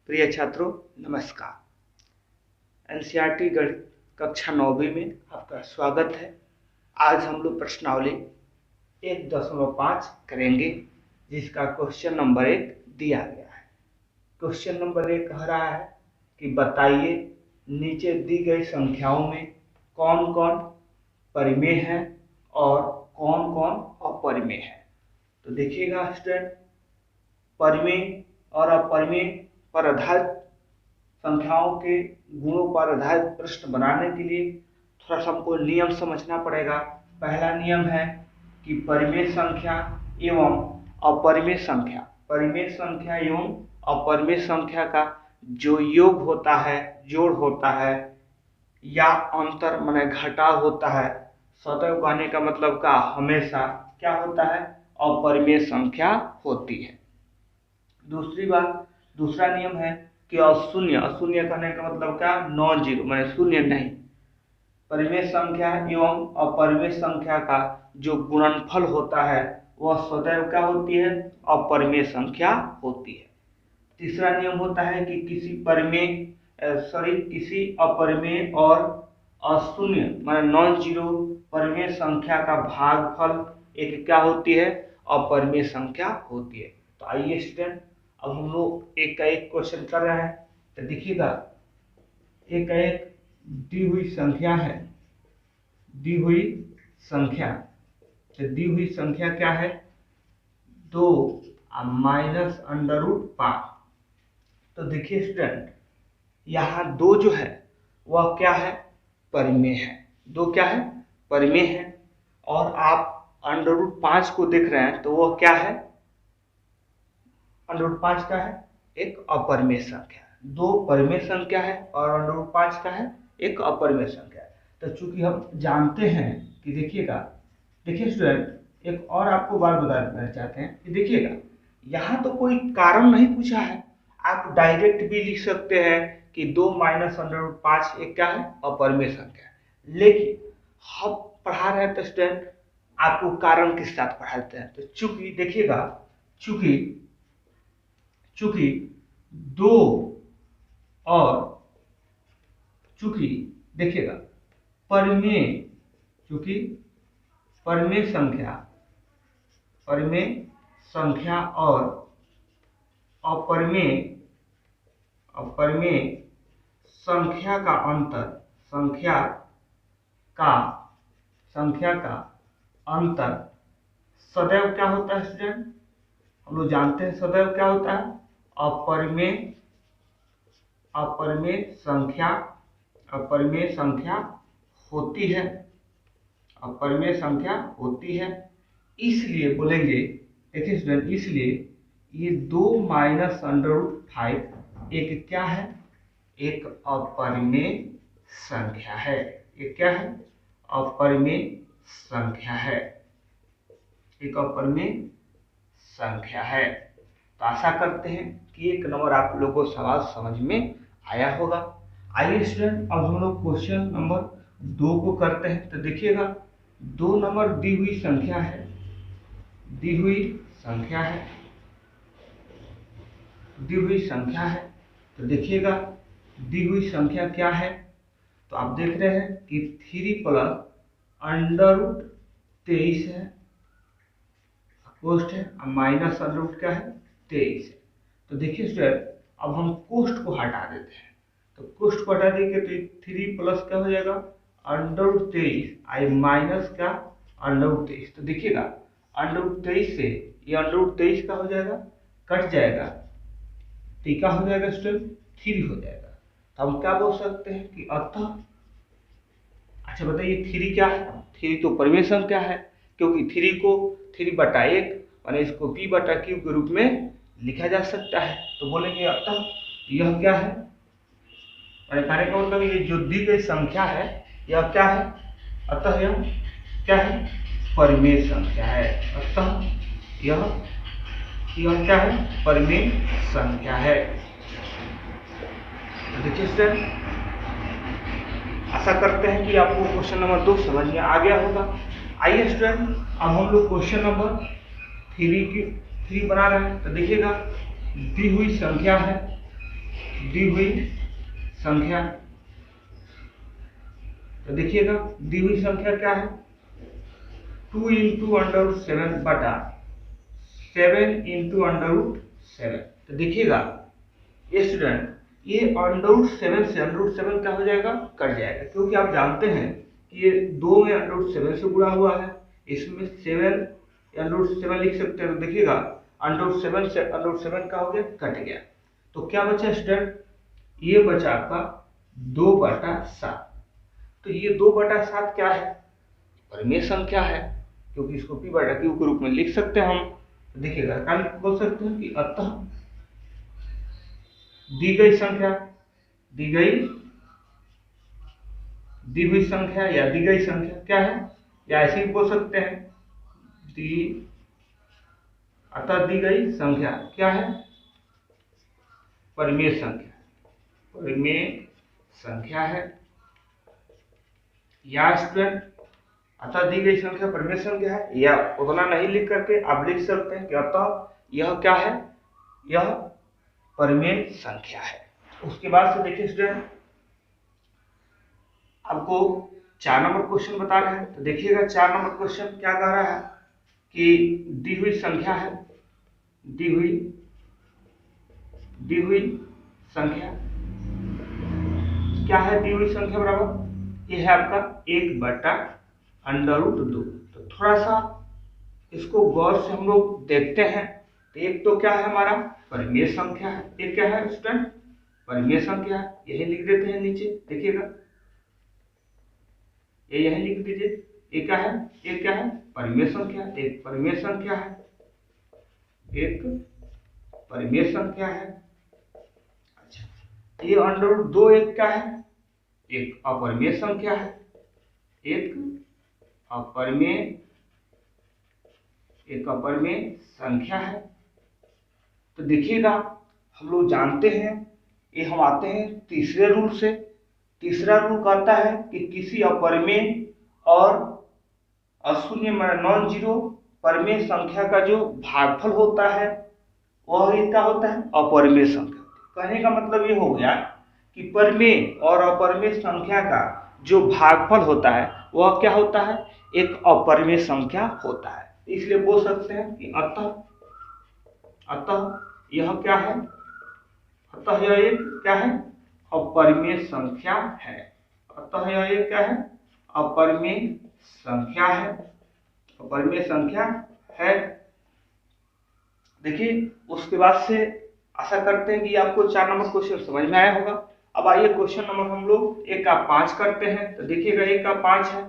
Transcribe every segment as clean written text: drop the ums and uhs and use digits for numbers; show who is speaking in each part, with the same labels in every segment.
Speaker 1: प्रिय छात्रों नमस्कार। एनसीईआरटी गणित कक्षा 9वीं में आपका स्वागत है। आज हम लोग प्रश्नावली 1.5 करेंगे जिसका क्वेश्चन नंबर 1 दिया गया है। क्वेश्चन नंबर 1 कह रहा है कि बताइए नीचे दी गई संख्याओं में कौन कौन परिमेय है और कौन कौन अपरिमेय है। तो देखिएगा स्टूडेंट, परिमेय और अपरिमेय पर आधारित संख्याओं के गुणों पर आधारित प्रश्न बनाने के लिए थोड़ा सा हमको नियम समझना पड़ेगा। पहला नियम है कि परिमेय संख्या एवं अपरिमेय संख्या, परिमेय संख्या एवं अपरिमेय संख्या का जो योग होता है, जोड़ होता है या अंतर माने घटाव होता है, सदैव कहने का मतलब का हमेशा क्या होता है, अपरिमेय संख्या होती है। दूसरी बात, दूसरा नियम है कि अशून्य, अशून्य कहने का मतलब क्या, नॉन जीरो माने शून्य नहीं। परिमेय संख्या एवं अपरिमेय संख्या का जो गुणनफल होता है वह सदैव क्या होती है, अपरिमेय संख्या होती है। तीसरा नियम होता है कि किसी अपरिमेय और अशून्य माने नॉन जीरो परिमेय संख्या का भागफल एक क्या होती है, अपरिमेय संख्या होती है। तो आइए स्टूडेंट, अब हम लोग एक का एक क्वेश्चन कर रहे हैं। तो देखिएगा, एक का एक दी हुई संख्या है, दी हुई संख्या, तो दी हुई संख्या क्या है, 2 माइनस अंडर रूट 5। तो देखिए स्टूडेंट, यहाँ 2 जो है वह क्या है, परिमेय है। 2 क्या है, परिमेय है। और आप अंडर रूट 5 को देख रहे हैं तो वह क्या है, अंडर रूट 5 का है एक अपरिमेय संख्या। 2 परिमेय संख्या है और अंडर रूट 5 का है एक अपरिमेय संख्या है। तो चूंकि हम जानते हैं कि देखिएगा, देखिए स्टूडेंट, एक और आपको बात बताना चाहते हैं कि देखिएगा, यहाँ तो कोई कारण नहीं पूछा है, आप डायरेक्ट भी लिख सकते हैं कि 2 माइनस अंडर रूट 5 एक क्या है, अपरिमेय संख्या है। लेकिन हम पढ़ा रहे हैं तो स्टूडेंट आपको कारण के साथ पढ़ाते हैं। तो चूंकि देखिएगा, चूंकि 2 और चूंकि देखिएगा परिमेय, चूंकि परिमेय संख्या और अपरिमेय संख्या का अंतर, संख्या का अंतर सदैव क्या होता है स्टूडेंट, हम लोग जानते हैं सदैव क्या होता है, अपरिमेय संख्या होती है, अपरिमेय संख्या होती है। इसलिए बोलेंगे, देखिए स्टूडेंट, इसलिए ये 2 माइनस अंडर रूट 5 एक क्या है, एक अपरिमेय संख्या है। ये क्या है, अपरिमेय संख्या है, एक अपरिमेय संख्या है। तो आशा करते हैं कि 1 नंबर आप लोगों को सवाल समझ में आया होगा। आइए स्टूडेंट, अब हम लोग क्वेश्चन नंबर 2 को करते हैं। तो देखिएगा, 2 नंबर दी हुई संख्या है, दी हुई संख्या है। तो देखिएगा दी हुई संख्या क्या है, तो आप देख रहे हैं कि 3 प्लस अंडर रूट 23 है, कोष्ठ है, माइनस अंडर रूट क्या है, 23 है। तो देखिए स्टूडेंट, अब हम कोष्ठ को हटा देते हैं। तो कोष्ठ को हटा देंगे तो 3 प्लस क्या हो जाएगा, अंडर रूट 23 आई माइनस का अंडर रूट 23। तो देखिएगा अंडर रूट 23 से ये अंडर रूट 23 का हो जाएगा, कट जाएगा, तो क्या हो जाएगा स्टूडेंट, 3 हो जाएगा। तो हम क्या बोल सकते हैं कि अतः, अच्छा बताइए 3 क्या है, 3 तो परिमेय संख्या है, क्योंकि 3 को 3/1 और इसको p/q के रूप में लिखा जा सकता है। तो बोलेंगे अतः यह क्या है, कहने का मतलब ये जो दी गई संख्या है यह क्या है, अतः यह क्या है, परिमेय संख्या है। अतः यह क्या है, परिमेय संख्या है। तो देखिए स्टूडेंट, आशा करते हैं कि आपको क्वेश्चन नंबर 2 समझ में आ गया होगा। आइए स्टूडेंट, अब हम लोग क्वेश्चन नंबर 3 बना रहे हैं। तो देखिएगा, दी हुई संख्या है दी हुई संख्या। तो देखिएगा दी हुई संख्या क्या है, 2 इंटू अंडर 7 बटा 7 इंटू अंडर 7। तो देखिएगा ये स्टूडेंट, ये अंडर 7 से अंडर 7 क्या हो जाएगा, कट जाएगा, क्योंकि आप जानते हैं कि ये 2 में अंडर 7 से गुणा हुआ है, इसमें 7 अंडर 7 लिख सकते हैं। तो देखिएगा अंडर 7 से अंडर 7 का हो गया, कट गया। तो क्या बचा स्टूडेंट, ये बचा आपका 2/7। तो ये 2/7 क्या है, परिमेय संख्या है, क्योंकि इसको p/q के रूप में लिख सकते हैं हम। तो देखिएगा बोल सकते हैं कि अतः दी गई संख्या, दी हुई संख्या या दी गई संख्या क्या है, या ऐसे ही बोल सकते हैं अतः दी गई संख्या क्या है, परिमेय संख्या, परिमेय संख्या है। या स्टूडेंट अतः दी गई संख्या परिमेय संख्या है, या उतना नहीं लिख करके आप लिख सकते हैं कि अतः यह क्या है, यह परिमेय संख्या है। उसके बाद से देखिए स्टूडेंट, आपको 4 नंबर क्वेश्चन बता रहे हैं। तो देखिएगा 4 नंबर क्वेश्चन क्या कह रहा है कि दी हुई संख्या है, दी हुई संख्या क्या है, दी हुई संख्या बराबर ये है आपका 1/√2। तो थोड़ा सा इसको गौर से हम लोग देखते हैं। तो एक तो क्या है हमारा परिमेय संख्या है, एक क्या है स्टूडेंट, परिमेय संख्या है, यही लिख देते हैं नीचे। देखिएगा ये यही लिख दीजिए, ये क्या है, ये क्या है, परिमेय संख्या, एक परिमेय संख्या है, एक परिमेय संख्या है। अच्छा, ये अंडर 2 एक क्या है, एक अपरिमेय संख्या है, एक अपरिमेय संख्या है। तो देखिएगा हम लोग जानते हैं, ये हम आते हैं तीसरे रूल से। तीसरा रूल कहता है कि किसी अपरिमेय और अशून्य नॉन जीरो परिमेय संख्या का जो भागफल होता है वह क्या होता है, अपरिमेय संख्या। कहने का मतलब ये हो गया कि परिमेय और अपरिमेय संख्या का जो भागफल होता है वह क्या होता है, एक अपरिमेय संख्या होता है। इसलिए बोल सकते हैं कि अतः यह क्या है, अतः यह एक क्या है, अपरिमेय संख्या है। अतः यह एक क्या है, अपरिमेय संख्या है, अपरिमेय संख्या है। देखिए उसके बाद से आशा करते हैं कि आपको 4 नंबर क्वेश्चन समझ में आया होगा। अब आइए क्वेश्चन नंबर हम लोग 1 का 5 करते हैं। तो देखिएगा 1 का 5 है,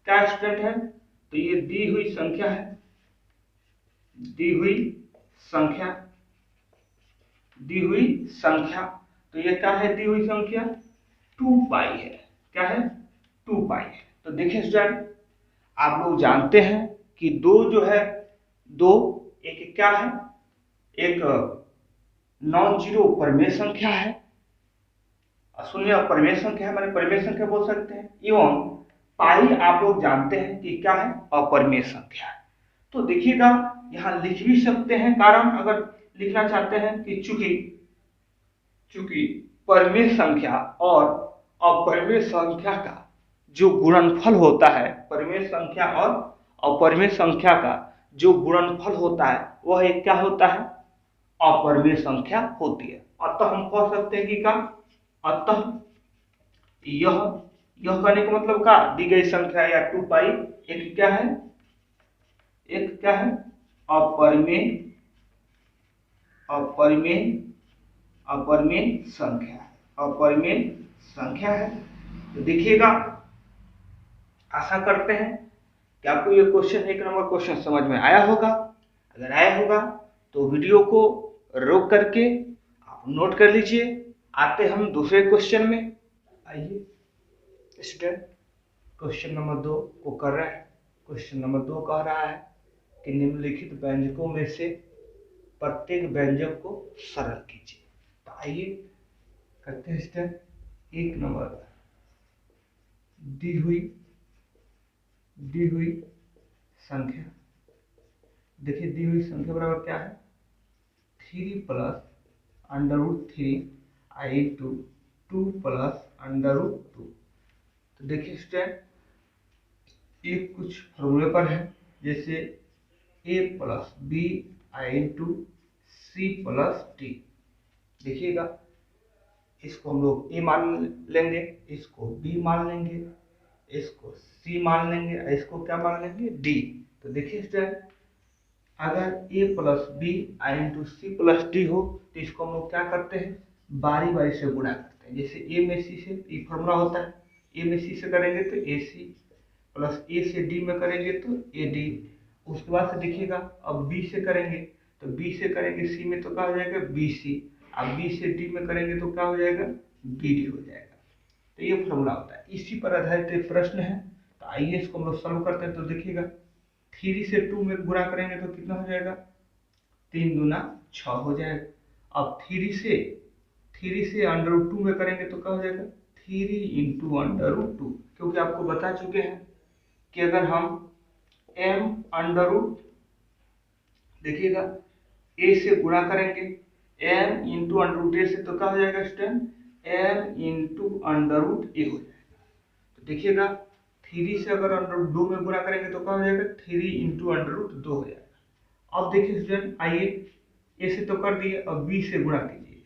Speaker 1: क्या स्टूडेंट है, तो ये दी हुई संख्या है, दी हुई संख्या, दी हुई संख्या। तो ये क्या है, दी हुई संख्या 2π है, क्या है, 2π है। तो देखिए स्टूडेंट आप लोग जानते हैं कि 2 जो है, 2 एक क्या है, एक नॉन जीरो परिमेय संख्या है, अशून्य परिमेय संख्या है, माने परिमेय संख्या बोल सकते हैं। एवं पाई आप लोग जानते हैं कि क्या है, अपरिमेय संख्या है। तो देखिएगा यहाँ लिख भी सकते हैं, कारण अगर लिखना चाहते हैं कि चूंकि परिमेय संख्या और अपरिमेय संख्या का जो गुणनफल होता है, परिमेय संख्या और अपरिमेय संख्या का जो गुणनफल होता है वह एक क्या होता है, अपरिमेय संख्या होती है। अतः हम कह सकते हैं कि क्या, अतः यह कहने का मतलब क्या, दी गई संख्या या 2π एक क्या है, एक क्या है, अपरिमेय संख्या, अपरिमेय संख्या है। तो देखिएगा आशा करते हैं कि आपको ये क्वेश्चन 1 नंबर क्वेश्चन समझ में आया होगा। अगर आया होगा तो वीडियो को रोक करके आप नोट कर लीजिए। आते हम दूसरे क्वेश्चन में। आइए स्टूडेंट क्वेश्चन नंबर 2 को कर रहे हैं। क्वेश्चन नंबर 2 कह रहा है कि निम्नलिखित व्यंजकों में से प्रत्येक व्यंजक को सरल कीजिए। तो आइए करते हैं स्टेप 1 नंबर, दी हुई संख्या। देखिए दी हुई संख्या बराबर क्या है, 3 + √3। आई टू 2 प्लस अंडर रूट 2। तो देखिए स्टूडेंट, ये कुछ फॉर्मूले पर है, जैसे a plus B I into C plus T. देखिएगा, इसको हम लोग a मान लेंगे, इसको b मान लेंगे, इसको c मान लेंगे, इसको क्या मान लेंगे d। तो देखिए स्टूडेंट, अगर a plus B I into C plus D हो तो इसको हम लोग क्या करते हैं, बारी बारी से गुणा करते हैं। जैसे a में c से, ये फॉर्मूला होता है, a में c से करेंगे तो ac प्लस a से d में करेंगे तो ad। उसके बाद से देखिएगा, अब b से करेंगे तो b से करेंगे c में तो क्या हो जाएगा bc, अब b से d में करेंगे तो क्या हो जाएगा bd हो जाएगा। तो ये फॉर्मूला होता है। इसी पर आधारित एक प्रश्न है, तो आइए इसको हम लोग सॉल्व करते हैं। तो देखिएगा, 3 से 2 में गुणा करेंगे तो कितना हो जाएगा, 3 दूना 6 हो जाएगा। अब 3 से अंडर रूट 2 में करेंगे तो क्या हो जाएगा 3 इंटू अंडर रूट 2, क्योंकि आपको बता चुके हैं कि अगर हम m अंडर रूट, देखिएगा a से गुणा करेंगे m into under root a से तो क्या हो जाएगा student, m into under root a हो जाएगा। तो देखिएगा, 3 से अगर अंडर रूट 2 में गुणा करेंगे तो क्या हो जाएगा 3 इंटू अंडर रूट 2 हो जाएगा। अब देखिए स्टूडेंट, आइए a से तो कर दिए, अब b से गुणा कीजिए।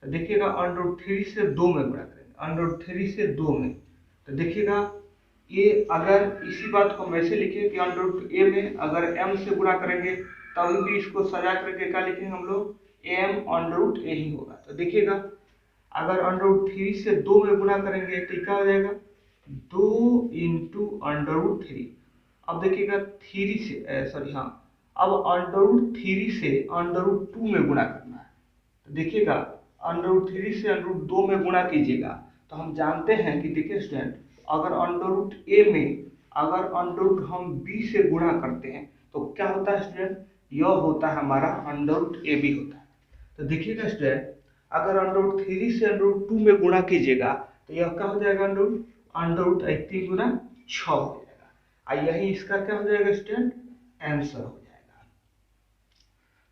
Speaker 1: तो देखिएगा अंडर रूट 3 से 2 में गुणा करेंगे, अंडर रूट 3 से 2 में, तो देखिएगा ये अगर इसी बात को हम ऐसे लिखें कि अंडर रूट a में अगर m से गुणा करेंगे तभी भी इसको सजा करके क्या लिखेंगे हम लोग, m अंडर रूट a ही होगा। तो देखिएगा, अगर अंडर रूट 3 से 2 में गुणा करेंगे तो क्या हो जाएगा 2 इंटू अंडर रूट 3। अब देखिएगा 3 से सॉरी हाँ, अब अंडर रूट 3 से अंडर रूट 2 में गुणा करना है। तो देखिएगा, अंडर रूट 3 से अंडर रूट 2 में गुणा कीजिएगा तो हम जानते हैं कि देखिए स्टूडेंट, अगर अंडर रूट a में अगर अंडर रूट हम b से गुणा करते हैं तो क्या होता है स्टूडेंट, यह होता है हमारा अंडर रूट ab होता है। तो देखिएगा स्टूडेंट, अगर अंडर रूट 3 से अंडर रूट 2 में गुणा कीजिएगा तो यह क्या हो जाएगा अंडर रूट 3 गुना 6 हो जाएगा। यही इसका क्या हो जाएगा स्टूडेंट, आंसर हो जाएगा।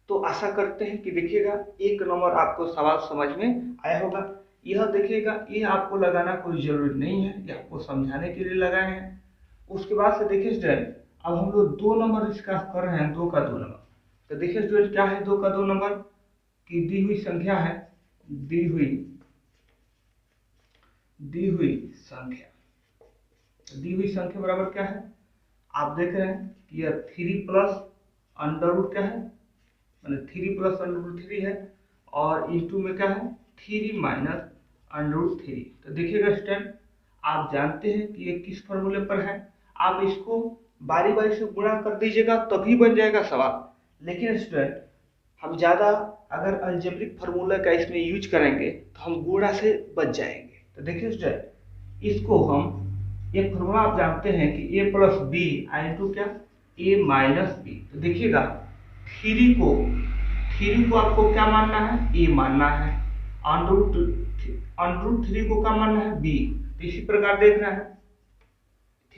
Speaker 1: तो आशा करते हैं कि देखिएगा 1 नंबर आपको सवाल समझ में आया होगा। यह देखिएगा, ये आपको लगाना कोई जरूरी नहीं है, ये आपको समझाने के लिए लगाए हैं। उसके बाद से देखिए स्टूडेंट, अब हम लोग 2 नंबर इसका कर रहे हैं, 2 का 2 नंबर। तो देखिए स्टूडेंट, क्या है 2 का 2 नंबर की दी हुई संख्या है, दी हुई संख्या बराबर क्या है, आप देख रहे हैं कि यह 3 प्लस अंडर रूट क्या है, मैंने 3 प्लस अंडर रूट 3 है, और इंटू में क्या है 3 माइनस अंडर रूट 3। तो देखिएगा स्टूडेंट, आप जानते हैं कि ये किस फॉर्मूले पर है, आप इसको बारी बारी से गुणा कर दीजिएगा तभी बन जाएगा सवाल। लेकिन स्टूडेंट, हम ज़्यादा अगर अलजेब्रिक फार्मूला का इसमें यूज करेंगे तो हम गुणा से बच जाएंगे। तो देखिए स्टूडेंट, इसको हम एक फॉर्मूला आप जानते हैं कि a plus B I into क्या a माइनस बी। तो देखिएगा 3 को आपको क्या मानना है, a मानना है, अंडर रूट 3 को क्या मानना है b। तो इसी प्रकार देखना है,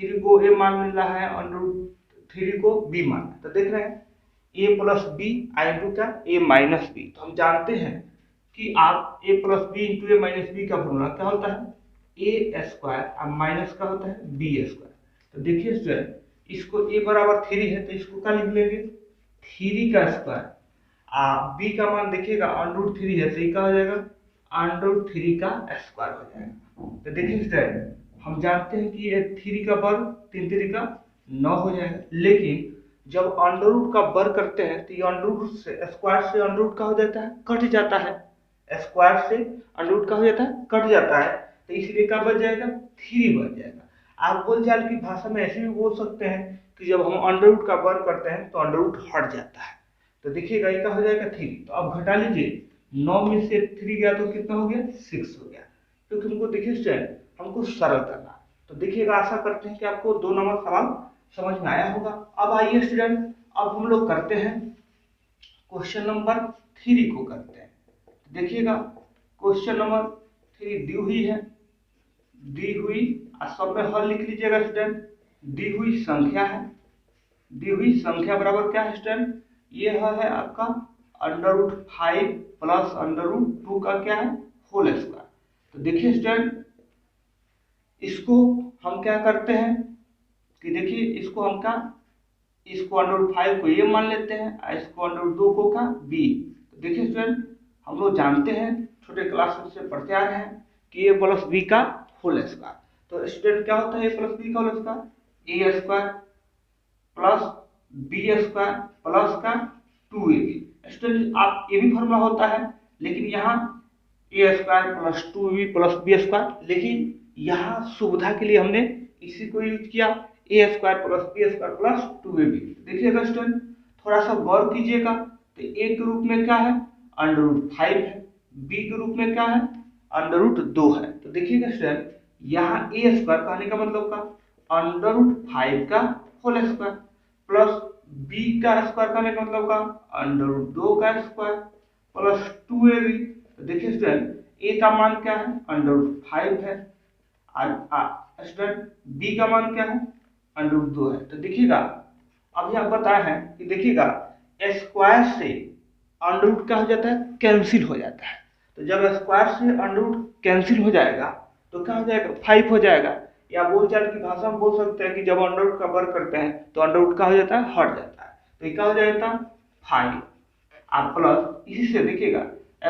Speaker 1: 3 को a मान रहा है, अंडर रूट 3 को b मानना है। तो देख रहे हैं a plus B I into क्या a माइनस बी। तो हम जानते हैं कि आप a plus B into a minus B का फॉर्मूला क्या होता है, a स्क्वायर और माइनस का होता है b स्क्वायर। तो देखिए स्टूडेंट, इसको a बराबर 3 है तो इसको क्या लिख लेंगे 3 का स्क्वायर, b का मान देखिएगा अंडर रूट 3 है तो ये क्या हो जाएगा अंडर रूट 3 का स्क्वायर हो जाएगा। तो देखिए स्टूडेंट, हम जानते हैं कि ये 3 का वर्ग 3 का 9 हो जाएगा, लेकिन जब अंडर रूट का वर्ग करते हैं तो ये अंडर रूट से स्क्वायर से अंडर रूट का हो जाता है, कट जाता है, स्क्वायर से अंडर रूट का हो जाता है, कट जाता है, तो इसलिए क्या बच जाएगा 3 बच जाएगा। आप बोलचाल की भाषा में ऐसे भी बोल सकते हैं कि जब हम अंडर रूट का वर्ग करते हैं तो अंडर रूट हट जाता है। तो देखिएगा ये क्या हो जाएगा 3। तो अब घटा लीजिए, 9 में से 3 गया तो कितना हो गया 6 हो गया, क्योंकि हमको देखिए स्टूडेंट हमको सरल करना। तो देखिएगा, आशा करते हैं कि आपको 2 नंबर सवाल समझ में आया होगा। अब आइए स्टूडेंट, अब हम लोग करते हैं क्वेश्चन नंबर 3 को करते हैं। देखिएगा, क्वेश्चन नंबर 3 दी हुई है, दी हुई सब में हल लिख लीजिएगा स्टूडेंट। दी हुई संख्या है, दी हुई संख्या बराबर क्या है स्टूडेंट, ये है आपका under root 5 plus under root 2 का क्या है होल स्क्वायर। तो देखिए स्टूडेंट, इसको हम क्या करते हैं कि देखिए इसको हम क्या, इसको √5 को ये मान लेते हैं और इसको √2 को का बी। तो देखिए स्टूडेंट, हम लोग जानते हैं, छोटे क्लास से पढ़ते आ रहे हैं कि ए प्लस बी का होल स्क्वायर। तो स्टूडेंट क्या होता है ए प्लस बी का whole square? A square plus b square plus का 2ab। स्टूडेंट आप ये भी फॉर्मूला होता है, लेकिन यहाँ a square plus 2ab plus b square, लेकिन यहाँ सुविधा के लिए हमने इसी को यूज किया, a square plus b square plus 2ab। देखिएगा स्टूडेंट, थोड़ा सा गौर कीजिएगा, तो ए के रूप में क्या है? √5 है, बी के रूप में क्या है? √2 है। तो देखिएगा स्टूडेंट, यहाँ ए स्क्वायर कहने का मतलब का √5 का होल स्क्वायर प्लस बी का स्क्वायर करने का मतलब का √2 का स्क्वायर प्लस 2ab। तो देखिए स्टूडेंट ए का मान क्या है? √5 है, स्टूडेंट बी का मान क्या है? √2 है। तो देखिएगा अब यहाँ बताया है कि देखिएगा स्क्वायर से अंडर क्या हो जाता है? कैंसिल हो जाता है। तो जब स्क्वायर से अंडर कैंसिल हो जाएगा तो क्या हो जाएगा? 5 हो जाएगा। या बोलचाल की भाषा में बोल सकते हैं कि जब अंडर का वर्क करते हैं तो अंडर का हो जाता है? हट जाता है। तो ये क्या हो जाएगा? 5 आप प्लस, इसी से देखिएगा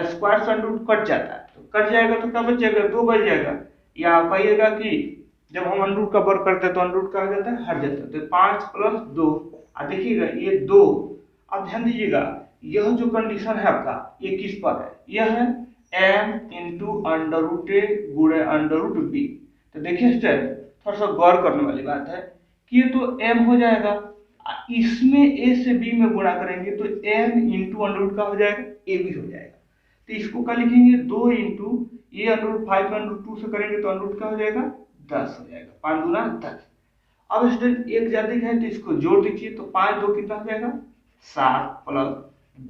Speaker 1: स्क्वायर से अंडर कट जाता है, तो कट जाएगा तो क्या बच जाएगा? 2 बच जाएगा। या कहिएगा कि जब हम अंडर का वर्क करते हैं तो अंडर का हो जाता है? हट जाता है। तो 5 प्लस 2, देखिएगा ये 2। अब ध्यान दीजिएगा, यह जो कंडीशन है आपका, ये किस पर है? यह है m इंटू √a गुणे √b। तो देखिए स्टूडेंट, थोड़ा सा गौर करने वाली बात है कि ये तो m हो जाएगा, इसमें a से b में गुणा करेंगे तो m इंटू √ का हो जाएगा, a भी हो जाएगा। तो इसको क्या लिखेंगे? 2 इंटू ये √5 में √2 से करेंगे तो √ का हो जाएगा 10 हो जाएगा, 5 दूना 10। अब स्टूडेंट एक ज्यादा है तो इसको जोड़ दीजिए, तो 5 2 कितना हो जाएगा? 7 प्लस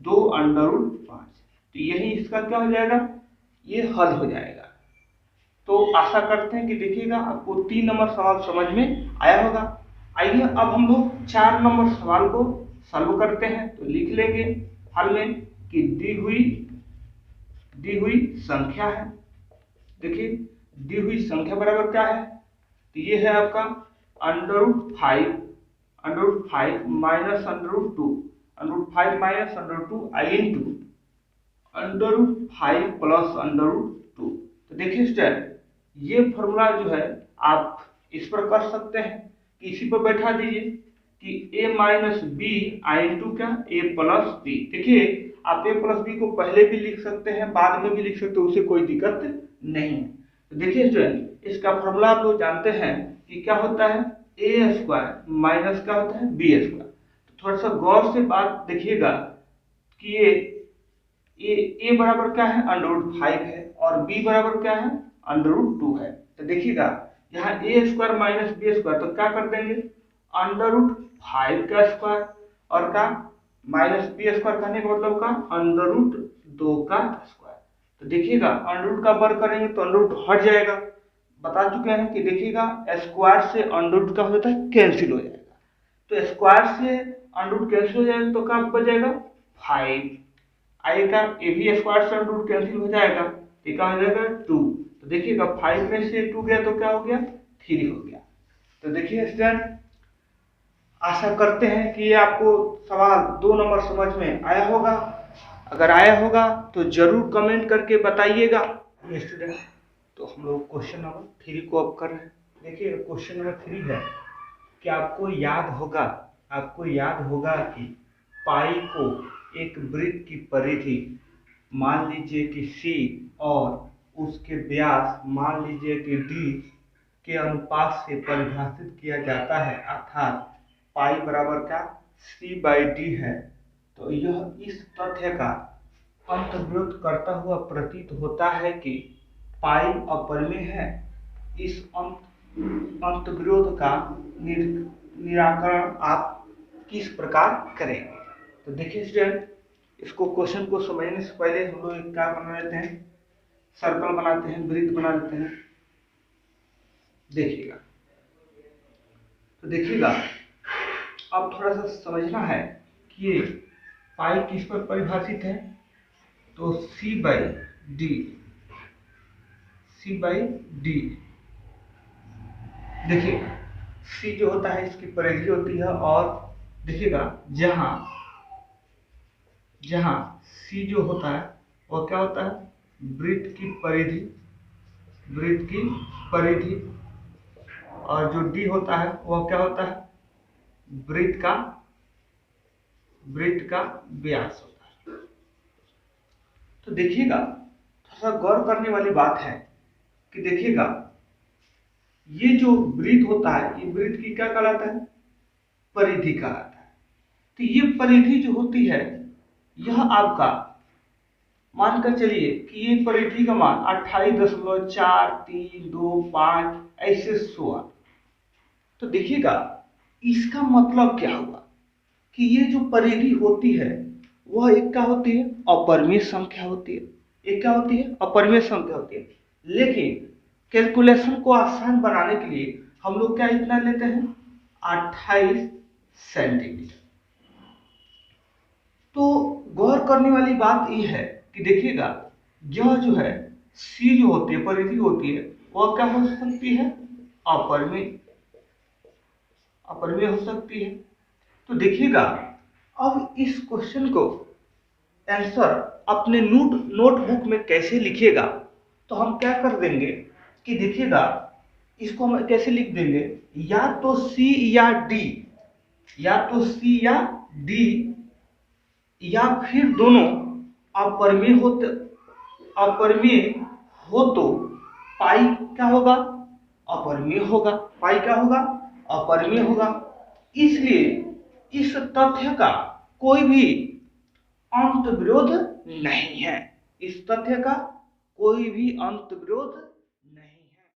Speaker 1: 2 √5। तो यही इसका क्या हो जाएगा? ये हल हो जाएगा। तो आशा करते हैं कि देखिएगा आपको 3 नंबर सवाल समझ में आया होगा। आइए अब हम लोग 4 नंबर सवाल को सॉल्व करते हैं। तो लिख लेंगे हल में कि दी हुई संख्या है। देखिए दी हुई संख्या बराबर क्या है? तो ये है आपका √5 माइनस √2, √5 माइनस √2 इंटू √5 प्लस √2। तो देखिए स्टूडेंट, ये फॉर्मूला जो है आप इस पर कर सकते हैं कि इसी पर बैठा दीजिए कि a माइनस बी इंटू क्या? a plus B. देखिए आप a प्लस बी को पहले भी लिख सकते हैं, बाद में भी लिख सकते हैं, उससे कोई दिक्कत नहीं है। तो देखिए स्टूडेंट, इसका फॉर्मूला आप लोग जानते हैं कि क्या होता है? a स्क्वायर माइनस क्या होता है? b square. तो थोड़ा सा गौर से बात देखिएगा कि ए बराबर क्या है? √5 है और b बराबर क्या है? √2 है। तो देखिएगा यहाँ a square minus b square, तो क्या कर देंगे? √5 का स्क्वायर और का माइनस b स्क्वायर करने का मतलब का √2 का स्क्वायर। तो देखिएगा √ का वर्ग करेंगे तो √ हट जाएगा। बता चुके हैं कि देखिएगा स्क्वायर से √ का हो जाता है? कैंसिल हो जाएगा। तो स्क्वायर से √ कैंसिल हो जाएगा तो क्या बचेगा? 5 आएगा। ए भी स्क्वायर से √ कैंसिल हो जाएगा, तो क्या हो जाएगा? 2। तो देखिएगा 5 में से 2 गया तो क्या हो गया? 3 हो गया। तो देखिए स्टूडेंट, आशा करते हैं कि ये आपको सवाल 2 नंबर समझ में आया होगा। अगर आया होगा तो जरूर कमेंट करके बताइएगा। स्टूडेंट, तो हम लोग क्वेश्चन नंबर 3 को अब कर रहे हैं। देखिए क्वेश्चन नंबर 3 है कि आपको याद होगा कि पाई को एक वृत्त की परिधि मान लीजिए कि C और उसके व्यास मान लीजिए कि D के अनुपात से परिभाषित किया जाता है, अर्थात पाई बराबर का C/D है। तो यह इस तथ्य का अंतर्विरोध करता हुआ प्रतीत होता है कि पाई अपरिमेय है। इस अंतर्विरोध का निराकरण आप किस प्रकार करेंगे? तो देखिए स्टूडेंट, इसको क्वेश्चन को समझने से पहले हम लोग क्या बना लेते हैं? सर्कल बनाते हैं, वृत्त बना लेते हैं। देखिएगा, तो देखिएगा अब थोड़ा सा समझना है कि ये पाई किस पर परिभाषित है? तो C/D C/D। देखिए C जो होता है इसकी परिधि होती है, और देखिएगा जहां C जो होता है वह क्या होता है, वृत्त की परिधि, और जो D होता है वह क्या होता है, वृत्त का व्यास होता है। तो देखिएगा थोड़ा गौर करने वाली बात है कि देखिएगा ये जो वृत्त होता है, ये वृत्त की क्या कहलाता है, परिधि कहलाता है। तो ये परिधि जो होती है, यह आपका मानकर चलिए कि ये परिधि का मान 28.4325 ऐसे हुआ। तो देखिएगा इसका मतलब क्या हुआ कि ये जो परिधि होती है वह एक क्या होती है, अपरिमेय संख्या होती है। एक क्या होती है, अपरिमेय संख्या होती है। लेकिन कैलकुलेशन को आसान बनाने के लिए हम लोग क्या इतना लेते हैं, 28 सेंटीमीटर। तो गौर करने वाली बात यह है कि देखिएगा यह जो है C जो होती है, परिधि होती है, वह क्या हो सकती है, अपरिमेय हो सकती है। तो देखिएगा अब इस क्वेश्चन को आंसर अपने नोटबुक में कैसे लिखिएगा, तो हम क्या कर देंगे कि देखिएगा इसको हम कैसे लिख देंगे, या तो C या D, या फिर दोनों अपरिमेय हो तो पाई क्या होगा, अपरिमेय होगा। पाई क्या होगा, अपरिमेय होगा। इसलिए इस तथ्य का कोई भी अंत विरोध नहीं है, इस तथ्य का कोई भी अंत विरोध